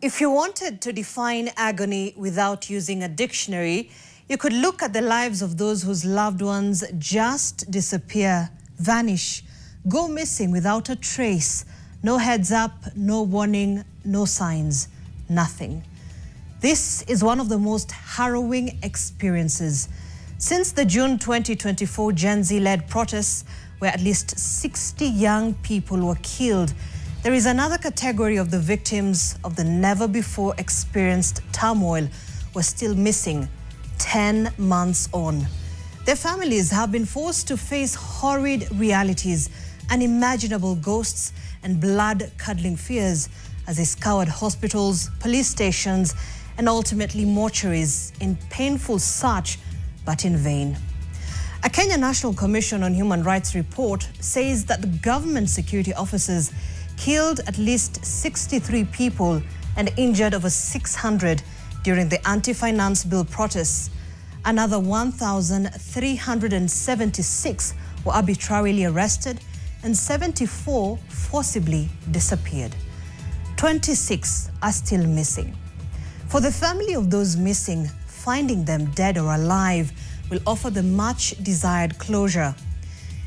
If you wanted to define agony without using a dictionary, you could look at the lives of those whose loved ones just disappear, vanish, go missing without a trace, no heads up, no warning, no signs, nothing. This is one of the most harrowing experiences. Since the June 2024 Gen Z-led protests, where at least 60 young people were killed, there is another category of the victims of the never-before-experienced turmoil who are still missing 10 months on. Their families have been forced to face horrid realities, unimaginable ghosts and blood-curdling fears as they scoured hospitals, police stations and ultimately mortuaries in painful search, but in vain. A Kenya National Commission on Human Rights report says that the government security officers killed at least 63 people and injured over 600 during the anti-finance bill protests. Another 1,376 were arbitrarily arrested and 74 forcibly disappeared. 26 are still missing. For the family of those missing, finding them dead or alive will offer the much-desired closure.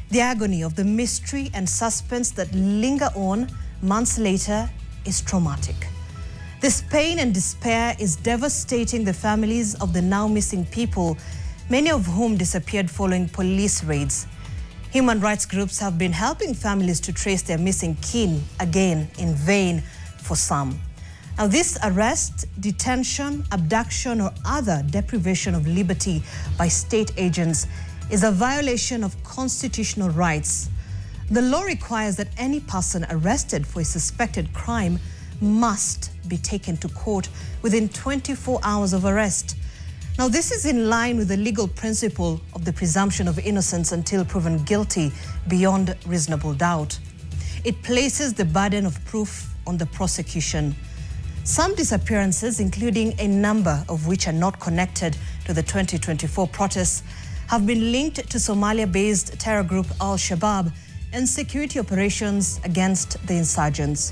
The agony of the mystery and suspense that linger on months later is traumatic. This pain and despair is devastating the families of the now missing people, many of whom disappeared following police raids. Human rights groups have been helping families to trace their missing kin, again in vain for some. Now, this arrest, detention, abduction or other deprivation of liberty by state agents is a violation of constitutional rights. The law requires that any person arrested for a suspected crime must be taken to court within 24 hours of arrest. Now, this is in line with the legal principle of the presumption of innocence until proven guilty beyond reasonable doubt. It places the burden of proof on the prosecution. Some disappearances, including a number of which are not connected to the 2024 protests, have been linked to Somalia-based terror group Al-Shabaab and security operations against the insurgents.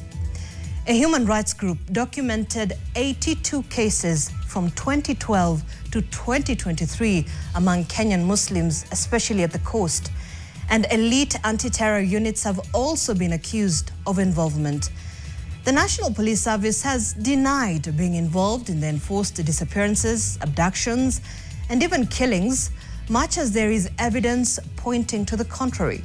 A human rights group documented 82 cases from 2012 to 2023 among Kenyan Muslims, especially at the coast. And elite anti-terror units have also been accused of involvement. The National Police Service has denied being involved in the enforced disappearances, abductions, and even killings, much as there is evidence pointing to the contrary.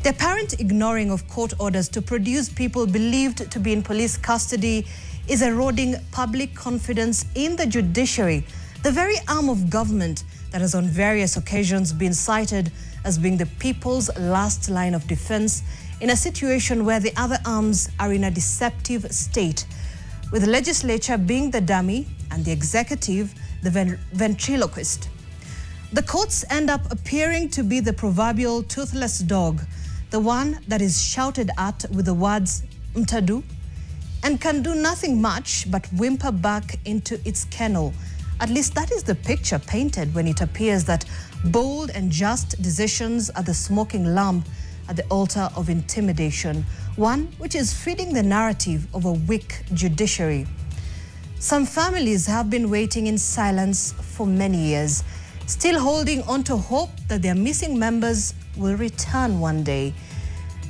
The apparent ignoring of court orders to produce people believed to be in police custody is eroding public confidence in the judiciary, the very arm of government that has on various occasions been cited as being the people's last line of defense in a situation where the other arms are in a deceptive state, with the legislature being the dummy and the executive the ventriloquist. The courts end up appearing to be the proverbial toothless dog, the one that is shouted at with the words "mtadu" and can do nothing much but whimper back into its kennel. At least that is the picture painted when it appears that bold and just decisions are the smoking lamp at the altar of intimidation, one which is feeding the narrative of a weak judiciary. Some families have been waiting in silence for many years, still holding on to hope that their missing members will return one day.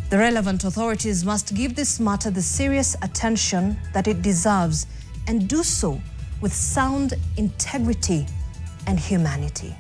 The relevant authorities must give this matter the serious attention that it deserves and do so with sound integrity and humanity.